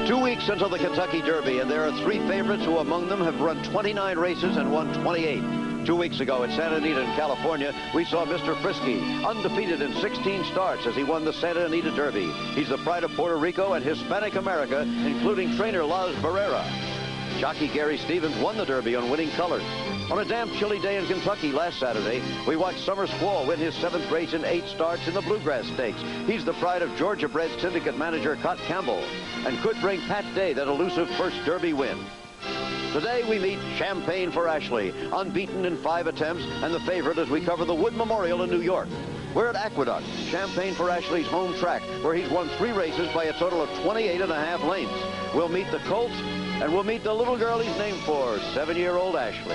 2 weeks until the Kentucky Derby, and there are 3 favorites who among them have run 29 races and won 28. 2 weeks ago at Santa Anita in California, we saw Mr. Frisky, undefeated in 16 starts as he won the Santa Anita Derby. He's the pride of Puerto Rico and Hispanic America, including trainer Las Barrera. Jockey Gary Stevens won the Derby on winning colors. On a damn chilly day in Kentucky last Saturday, we watched Summer Squall win his 7th race in 8 starts in the Bluegrass Stakes. He's the pride of Georgia-bred syndicate manager Cot Campbell and could bring Pat Day that elusive first Derby win. Today we meet Champagneforashley, unbeaten in 5 attempts and the favorite as we cover the Wood Memorial in New York. We're at Aqueduct, Champagneforashley's home track, where he's won 3 races by a total of 28.5 lengths. We'll meet the colt, and we'll meet the little girl he's named for, 7-year-old Ashley.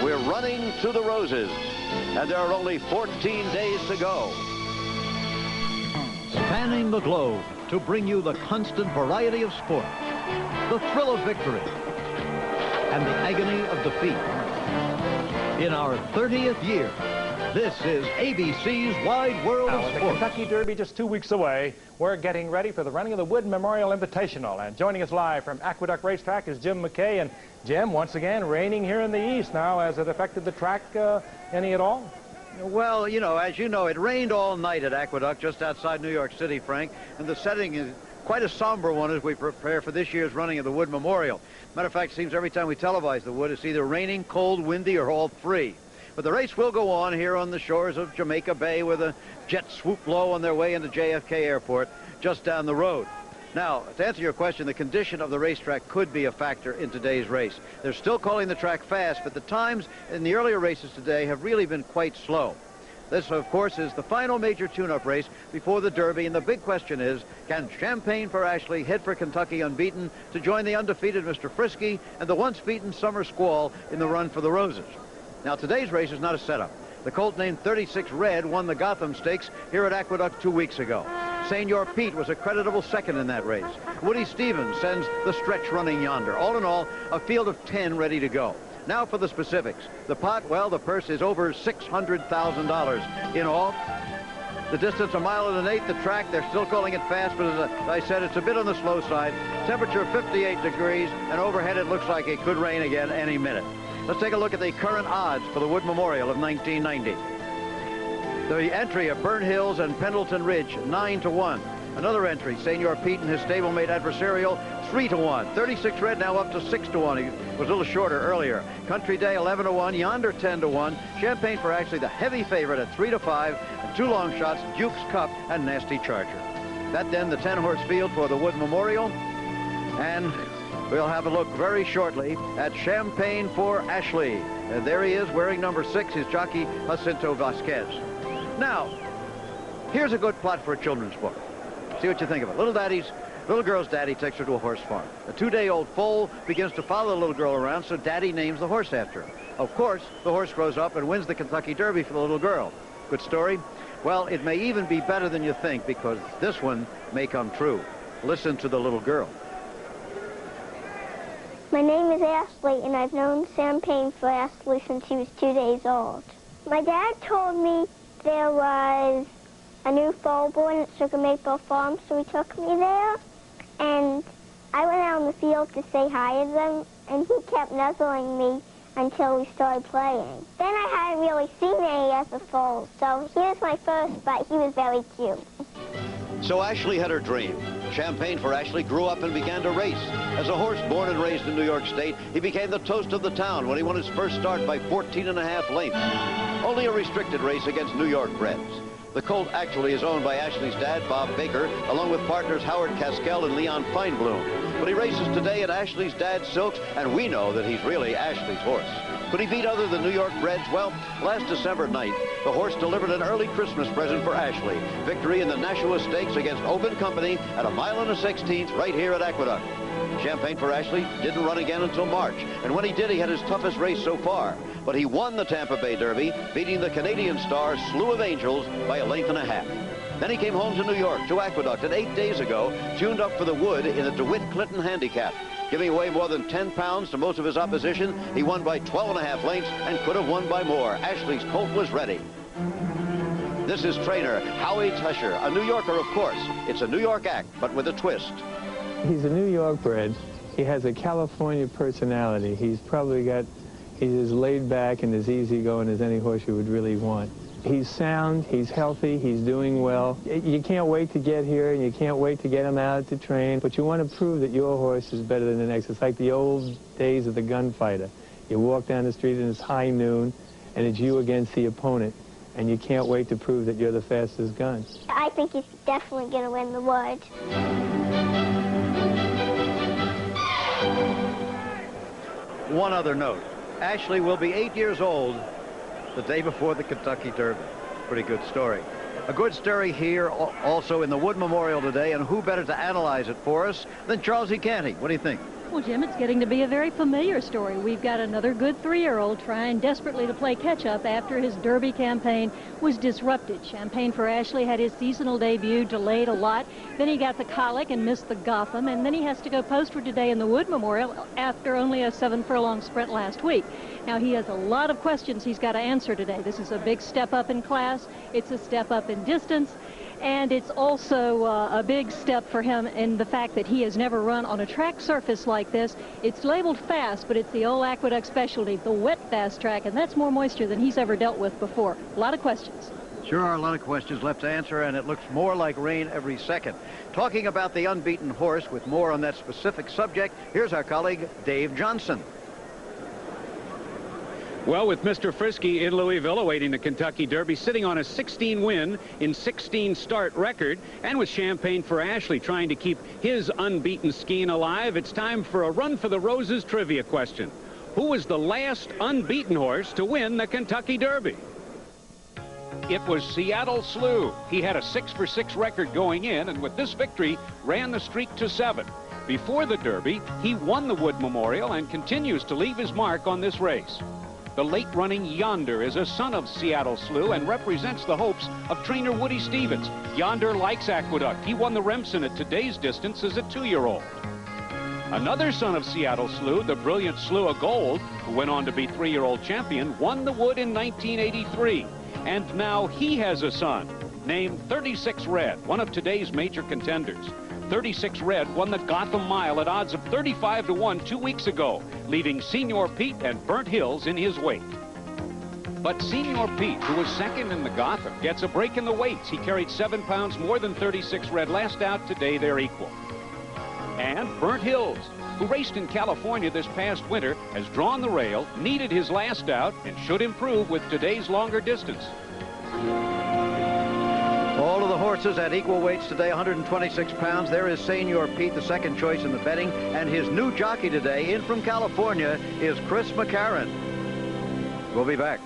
We're running to the roses, and there are only 14 days to go. Spanning the globe to bring you the constant variety of sport, the thrill of victory, and the agony of defeat. In our 30th year, this is ABC's Wide World of Sport. The Kentucky Derby just 2 weeks away. We're getting ready for the running of the Wood Memorial Invitational. And joining us live from Aqueduct Racetrack is Jim McKay. And Jim, once again, raining here in the east now. Has it affected the track any at all? Well, you know, as you know, it rained all night at Aqueduct just outside New York City, Frank. And the setting is quite a somber one as we prepare for this year's running of the Wood Memorial. Matter of fact, it seems every time we televise the Wood, it's either raining, cold, windy, or all 3. But the race will go on here on the shores of Jamaica Bay, where the jets swoop low on their way into JFK Airport, just down the road. Now, to answer your question, the condition of the racetrack could be a factor in today's race. They're still calling the track fast, but the times in the earlier races today have really been quite slow. This, of course, is the final major tune-up race before the Derby, and the big question is, can Champagneforashley head for Kentucky unbeaten to join the undefeated Mr. Frisky and the once-beaten Summer Squall in the run for the Roses? Now, today's race is not a setup. The colt named 36 Red won the Gotham Stakes here at Aqueduct 2 weeks ago. Senor Pete was a creditable second in that race. Woody Stevens sends the stretch running Yonder. All in all, a field of 10 ready to go. Now for the specifics. The pot, well, the purse is over $600,000 in all. The distance, 1 1/8 miles. The track, they're still calling it fast, but as I said, it's a bit on the slow side. Temperature 58 degrees, and overhead it looks like it could rain again any minute. Let's take a look at the current odds for the Wood Memorial of 1990. The entry of Burnt Hills and Pendleton Ridge, 9-1. Another entry, Senor Pete and his stablemate Adversarial, 3-1. 36 Red now up to 6-1. He was a little shorter earlier. Country Day, 11-1. Yonder, 10-1. Champagneforashley, the heavy favorite at 3-5. And 2 long shots, Duke's Cup and Nasty Charger. That then the 10-horse field for the Wood Memorial. And we'll have a look very shortly at Champagneforashley. And there he is wearing number 6, his jockey Jacinto Vasquez. Now, here's a good plot for a children's book. See what you think of it. Little girl's daddy takes her to a horse farm. A 2-day-old foal begins to follow the little girl around, so daddy names the horse after her. Of course, the horse grows up and wins the Kentucky Derby for the little girl. Good story? Well, it may even be better than you think, because this one may come true. Listen to the little girl. My name is Ashley, and I've known Champagneforashley since he was 2 days old. My dad told me there was a new foal born at Sugar Maple Farm, so he took me there, and I went out in the field to say hi to them, and he kept nuzzling me until we started playing. Then I hadn't really seen any other foals, so he was my first, but he was very cute. So Ashley had her dream. Champagneforashley grew up and began to race. As a horse born and raised in New York State, he became the toast of the town when he won his first start by 14.5 lengths. Only a restricted race against New York breds. The colt actually is owned by Ashley's dad, Bob Baker, along with partners Howard Caskell and Leon Feinblum. But he races today at Ashley's dad's silks, and we know that he's really Ashley's horse. Could he beat other than New York breds? Well, last December night, the horse delivered an early Christmas present for Ashley. Victory in the Nashua Stakes against Open Company at 1 1/16 right here at Aqueduct. Champagneforashley didn't run again until March, and when he did, he had his toughest race so far. But he won the Tampa Bay Derby, beating the Canadian star Slew of Angels by 1.5 lengths. Then he came home to New York, to Aqueduct, and 8 days ago, tuned up for the Wood in the DeWitt Clinton Handicap. Giving away more than 10 pounds to most of his opposition, he won by 12.5 lengths and could have won by more. Ashley's colt was ready. This is trainer Howie Tesher, a New Yorker, of course. It's a New York act, but with a twist. He's a New York bred. He has a California personality. He's as laid back and as easygoing as any horse you would really want. He's sound, he's healthy, he's doing well. You can't wait to get here, and you can't wait to get him out to train, but you want to prove that your horse is better than the next. It's like the old days of the gunfighter. You walk down the street and it's high noon, and it's you against the opponent, and you can't wait to prove that you're the fastest gun. I think he's definitely going to win the Wood. One other note. Ashley will be 8 years old the day before the Kentucky Derby. Pretty good story. A good story here also in the Wood Memorial today, and who better to analyze it for us than Charles E. Canty? What do you think? Well, Jim, it's getting to be a very familiar story. We've got another good 3-year-old trying desperately to play catch-up after his Derby campaign was disrupted. Champagneforashley had his seasonal debut delayed a lot. Then he got the colic and missed the Gotham, and then he has to go postward today in the Wood Memorial after only a 7-furlong sprint last week. Now, he has a lot of questions he's got to answer today. This is a big step up in class. It's a step up in distance. And it's also a big step for him in the fact that he has never run on a track surface like this. It's labeled fast, but it's the old Aqueduct specialty, the wet fast track, and that's more moisture than he's ever dealt with before. A lot of questions. Sure are a lot of questions left to answer, and it looks more like rain every second. Talking about the unbeaten horse with more on that specific subject, here's our colleague, Dave Johnson. Well, with Mr. Frisky in Louisville awaiting the Kentucky Derby, sitting on a 16-win in 16-start record, and with Champagneforashley trying to keep his unbeaten skein alive, it's time for a Run for the Roses trivia question. Who was the last unbeaten horse to win the Kentucky Derby? It was Seattle Slew. He had a 6-for-6 record going in, and with this victory, ran the streak to 7. Before the Derby, he won the Wood Memorial and continues to leave his mark on this race. The late-running Yonder is a son of Seattle Slew and represents the hopes of trainer Woody Stevens. Yonder likes Aqueduct. He won the Remsen at today's distance as a 2-year-old. Another son of Seattle Slew, the brilliant Slew Gold, who went on to be 3-year-old champion, won the Wood in 1983. And now he has a son named 36 Red, one of today's major contenders. 36 Red won the Gotham Mile at odds of 35-1 2 weeks ago, leaving Senior Pete and Burnt Hills in his wake. But Senior Pete, who was second in the Gotham, gets a break in the weights. He carried 7 pounds more than 36 Red last out. Today they're equal. And Burnt Hills, who raced in California this past winter, has drawn the rail, needed his last out, and should improve with today's longer distance. All of the horses at equal weights today, 126 pounds. There is Senior Pete, the second choice in the betting. And his new jockey today, in from California, is Chris McCarron. We'll be back.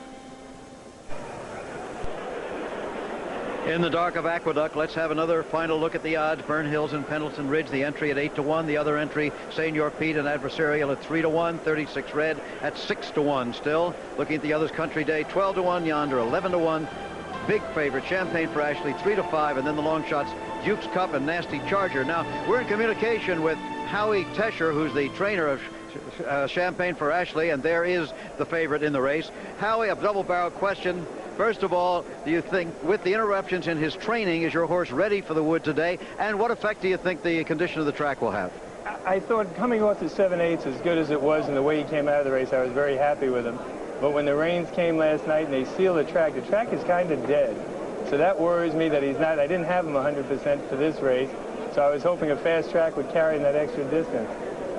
In the dark of Aqueduct, let's have another final look at the odds. Burnt Hills and Pendleton Ridge, the entry at 8-1. The other entry, Senior Pete and Adversarial at 3-1. 36 Red at 6-1 still. Looking at the others, Country Day, 12-1. Yonder, 11-1. Big favorite, Champagneforashley, 3-5, and then the long shots, Duke's Cup and Nasty Charger. Now, we're in communication with Howie Tesher, who's the trainer of Champagneforashley, and there is the favorite in the race. Howie, a double-barrel question. First of all, do you think, with the interruptions in his training, is your horse ready for the Wood today? And what effect do you think the condition of the track will have? I thought coming off the 7/8, as good as it was and the way he came out of the race, I was very happy with him. But when the rains came last night and they sealed the track is kind of dead. So that worries me that he's not. I didn't have him 100% for this race, so I was hoping a fast track would carry him that extra distance.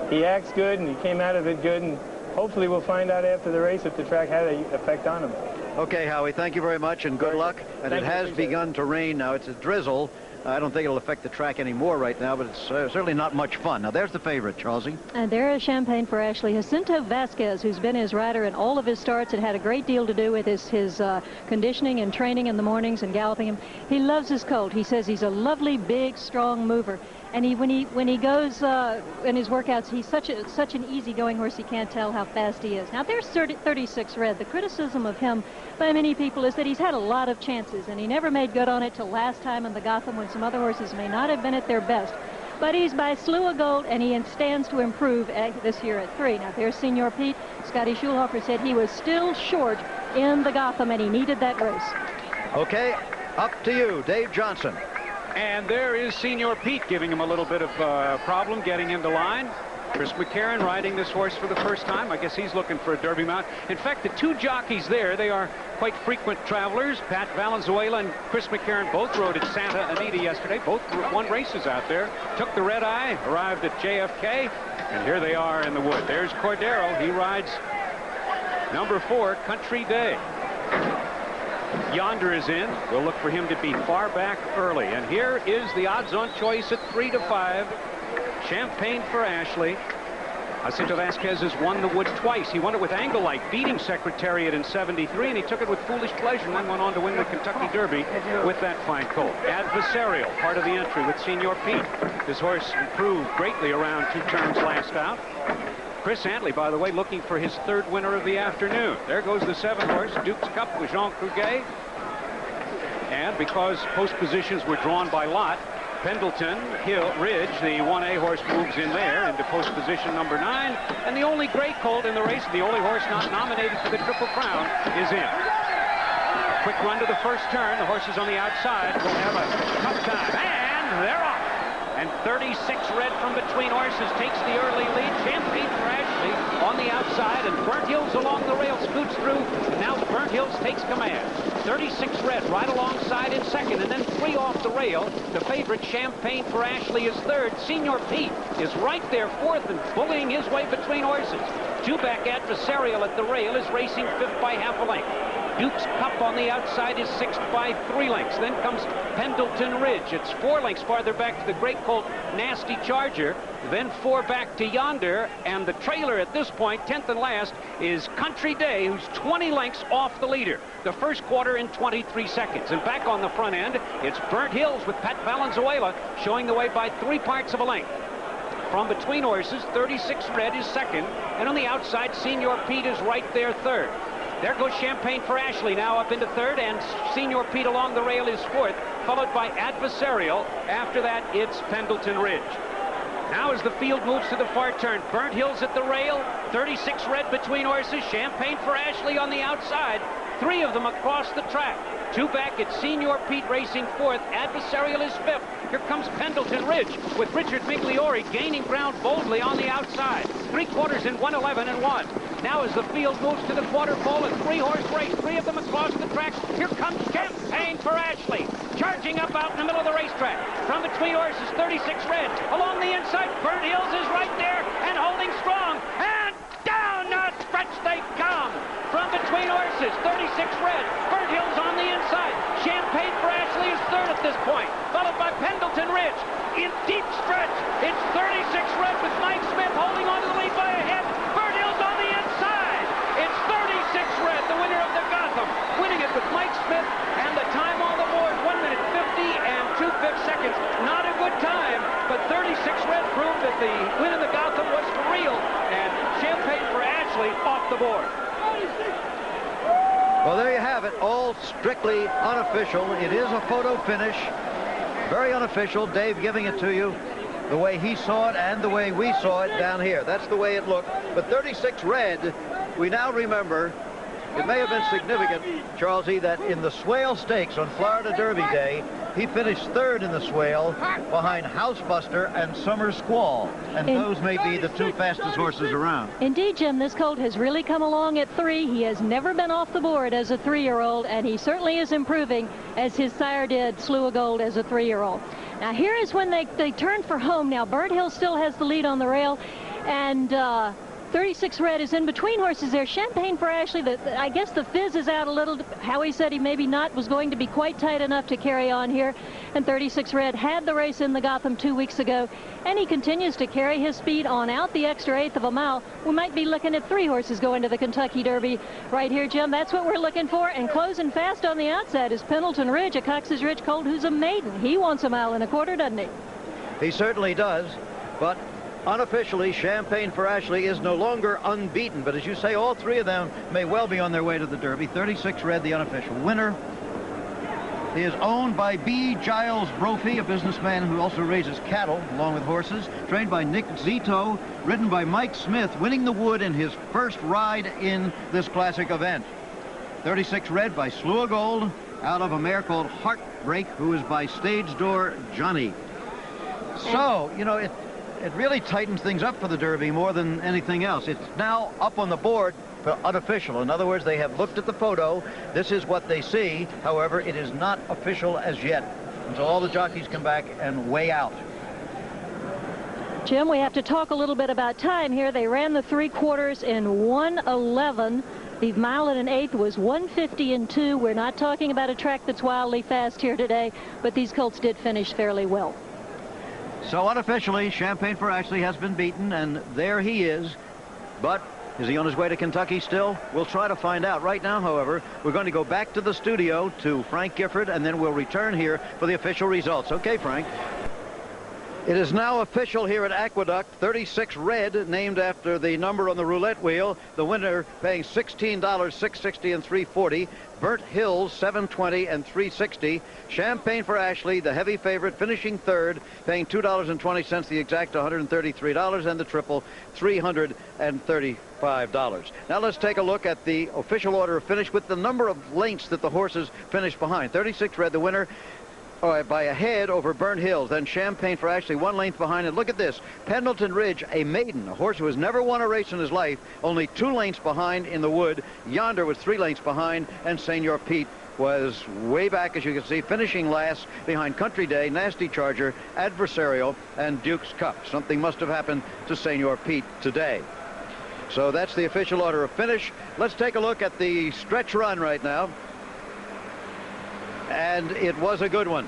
He acts good and he came out of it good, and hopefully we'll find out after the race if the track had an effect on him. Okay, Howie, thank you very much and good luck. And it has begun to rain now. It's a drizzle. I don't think it'll affect the track anymore right now, but it's certainly not much fun. Now, there's the favorite, Charlesie. And there is Champagneforashley. Jacinto Vasquez, who's been his rider in all of his starts, it had a great deal to do with his conditioning and training in the mornings and galloping him. He loves his colt. He says he's a lovely, big, strong mover. And when he goes in his workouts, he's such an easygoing horse, he can't tell how fast he is. Now, there's 36 Red. The criticism of him by many people is that he's had a lot of chances, and he never made good on it till last time in the Gotham when some other horses may not have been at their best. But he's by Slew Gold, and he stands to improve this year at 3. Now, there's Senior Pete. Scotty Schulhofer said he was still short in the Gotham, and he needed that race. Okay. Up to you, Dave Johnson. And there is Senior Pete giving him a little bit of problem getting into line. Chris McCarron riding this horse for the first time. I guess he's looking for a Derby mount. In fact, the two jockeys there, they are quite frequent travelers. Pat Valenzuela and Chris McCarron both rode at Santa Anita yesterday. Both won races out there. Took the red eye, arrived at JFK, and here they are in the wood. There's Cordero. He rides number 4, Country Day. Yonder is in. We'll look for him to be far back early. And here is the odds-on choice at 3-5. Champagneforashley. Jacinto Vasquez has won the wood twice. He won it with Angle-Light, beating Secretariat in '73, and he took it with Foolish Pleasure and then went on to win the Kentucky Derby with that fine colt. Adversarial, part of the entry with Senior Pete. This horse improved greatly around 2 turns last out. Chris Antley, by the way, looking for his 3rd winner of the afternoon. There goes the 7 horse, Duke's Cup with Jean Cruguet. And because post positions were drawn by lot, Pendleton Ridge, the 1A horse, moves in there into post position number 9. And the only gray colt in the race, the only horse not nominated for the Triple Crown, is in. Quick run to the first turn. The horses on the outside will have a tough time. And they're off. And 36 red from between horses takes the early lead. Champagneforashley on the outside, and Burnt Hills along the rail scoots through. And now Burnt Hills takes command. 36 red right alongside in second, and then 3 off the rail. The favorite Champagneforashley is 3rd. Senior Pete is right there 4th and bullying his way between horses. 2 back Adversarial at the rail is racing 5th by half a length. Duke's Cup on the outside is 6th by 3 lengths. Then comes Pendleton Ridge. It's 4 lengths farther back to the great colt Nasty Charger. Then 4 back to Yonder. And the trailer at this point, 10th and last, is Country Day, who's 20 lengths off the leader. The first quarter in 23 seconds. And back on the front end, it's Burnt Hills with Pat Valenzuela showing the way by 3 parts of a length. From between horses, 36 red is 2nd. And on the outside, Senior Pete is right there 3rd. There goes Champagneforashley now up into 3rd, and Senior Pete along the rail is 4th, followed by Adversarial. After that, it's Pendleton Ridge. Now as the field moves to the far turn, Burnt Hills at the rail, 36 red between horses, Champagneforashley on the outside, 3 of them across the track. 2 back, it's Senior Pete racing 4th, Adversarial is 5th. Here comes Pendleton Ridge with Richard Migliori gaining ground boldly on the outside. 3 quarters in 1:11 and 1. Now as the field moves to the quarter pole, a 3-horse race, 3 of them across the track. Here comes Champagneforashley, charging up out in the middle of the racetrack. From between horses, 36 red. Along the inside, Burnt Hills is right there and holding strong. And down, not stretch they come. From between horses, 36 red. Burnt Hills on the inside. Champagneforashley is 3rd at this point, followed by Pendleton Ridge. In deep stretch, it's 36 red with Mike Smith holding on to the lead by a head. Burnt Hills on the inside. It's 36 red, the winner of the Gotham, winning it with Mike Smith, and the time on the board, 1 minute 50 and 2/5 seconds. Not a good time, but 36 red proved that the win of the Gotham was for real, and Champagneforashley off the board. Well, there you have it, all strictly unofficial. It is a photo finish, very unofficial. Dave giving it to you the way he saw it and the way we saw it down here. That's the way it looked. But 36 red, we now remember, it may have been significant, Charles E., that in the Swale Stakes on Florida Derby Day, he finished 3rd in the Swale behind Housebuster and Summer Squall. And those may be the 2 fastest horses around. Indeed, Jim, this colt has really come along at 3. He has never been off the board as a 3-year-old, and he certainly is improving as his sire did, Slew of Gold, as a 3-year-old. Now, here is when they turn for home. Now, Burnt Hill still has the lead on the rail, and 36 red is in between horses there. Champagneforashley, I guess the fizz is out a little. Howie said he maybe was going to be quite tight enough to carry on here. And 36 red had the race in the Gotham 2 weeks ago. And he continues to carry his speed on out the extra 1/8 of a mile. We might be looking at 3 horses going to the Kentucky Derby right here, Jim. That's what we're looking for. And closing fast on the outside is Pendleton Ridge, a Cox's Ridge colt who's a maiden. He wants 1.25 miles, doesn't he? He certainly does. But unofficially, Champagneforashley is no longer unbeaten, but as you say, all 3 of them may well be on their way to the Derby. 36 red, the unofficial winner. He is owned by B. Giles Brophy, a businessman who also raises cattle along with horses, trained by Nick Zito, ridden by Mike Smith, winning the Wood in his first ride in this classic event. 36 red by Slew of Gold, out of a mare called Heartbreak, who is by Stage Door Johnny. So, you know, it really tightens things up for the Derby more than anything else. It's now up on the board for unofficial. In other words, they have looked at the photo. This is what they see. However, it is not official as yet. And so all the jockeys come back and weigh out. Jim, we have to talk a little bit about time here. They ran the 3/4 in 1:11. The mile and an eighth was 1:50 We're not talking about a track that's wildly fast here today, but these colts did finish fairly well. So unofficially, Champagneforashley has been beaten, and there he is. But is he on his way to Kentucky still? We'll try to find out. Right now, however, we're going to go back to the studio to Frank Gifford, and then we'll return here for the official results. Okay, Frank. It is now official here at Aqueduct. 36 Red, named after the number on the roulette wheel. The winner paying $16, $6.60 and $3.40. Burnt Hills, $7.20 and $3.60. Champagneforashley, the heavy favorite, finishing third, paying $2.20, the exact $133, and the triple $335. Now let's take a look at the official order of finish with the number of lengths that the horses finished behind. 36 Red, the winner, by a head over Burnt Hills. Then Champagneforashley 1 length behind it. Look at this. Pendleton Ridge, a maiden, a horse who has never won a race in his life, only 2 lengths behind in the Wood. Yonder was 3 lengths behind, and Senor Pete was way back, as you can see, finishing last behind Country Day, Nasty Charger, Adversarial, and Duke's Cup. Something must have happened to Senor Pete today. So that's the official order of finish. Let's take a look at the stretch run right now. And it was a good one.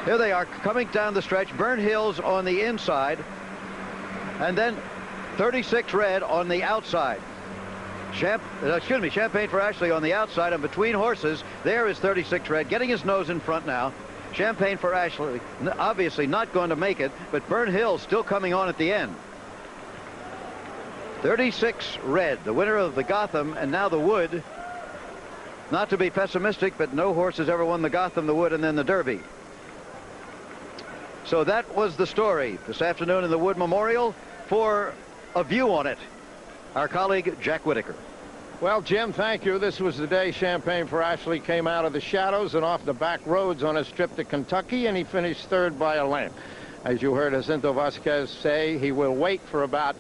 Here they are coming down the stretch. Burnt Hills on the inside, and then 36 Red on the outside. Champagneforashley on the outside, and between horses, there is 36 Red getting his nose in front now. Champagneforashley obviously not going to make it, but Burnt Hills still coming on at the end. 36 Red, the winner of the Gotham and now the Wood. Not to be pessimistic, but no horse has ever won the Gotham, the Wood, and then the Derby. So that was the story this afternoon in the Wood Memorial. For a view on it, our colleague Jack Whitaker. Well, Jim, thank you. This was the day Champagneforashley came out of the shadows and off the back roads on his trip to Kentucky, and he finished third by a length. As you heard Jacinto Vasquez say, he will wait for about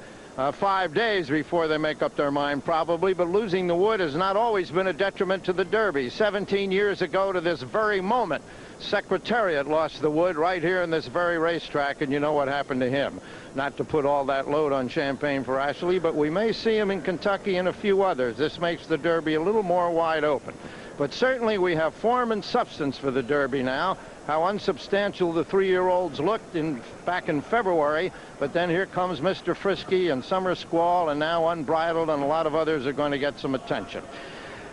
5 days before they make up their mind, probably, but losing the Wood has not always been a detriment to the Derby. 17 years ago to this very moment, Secretariat lost the Wood right here in this very racetrack, and you know what happened to him. Not to put all that load on Champagneforashley, but we may see him in Kentucky and a few others. This makes the Derby a little more wide open. But certainly we have form and substance for the Derby now. How unsubstantial the 3-year-olds looked back in February, but then here comes Mr. Frisky and Summer Squall, and now Unbridled, and a lot of others are going to get some attention.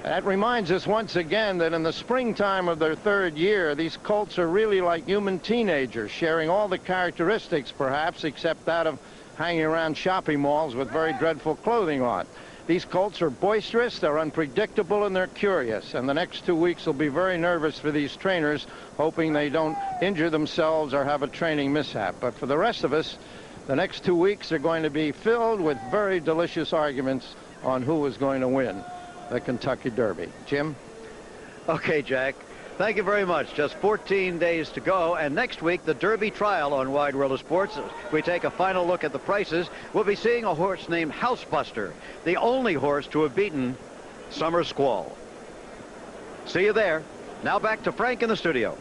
That reminds us once again that in the springtime of their 3rd year, these colts are really like human teenagers, sharing all the characteristics, perhaps, except that of hanging around shopping malls with very dreadful clothing on. These colts are boisterous, they're unpredictable, and they're curious. And the next 2 weeks will be very nervous for these trainers, hoping they don't injure themselves or have a training mishap. But for the rest of us, the next 2 weeks are going to be filled with very delicious arguments on who is going to win the Kentucky Derby. Jim? Okay, Jack. Thank you very much. Just 14 days to go, and next week the Derby trial on Wide World of Sports. We take a final look at the prices. We'll be seeing a horse named Housebuster, the only horse to have beaten Summer Squall. See you there. Now back to Frank in the studio.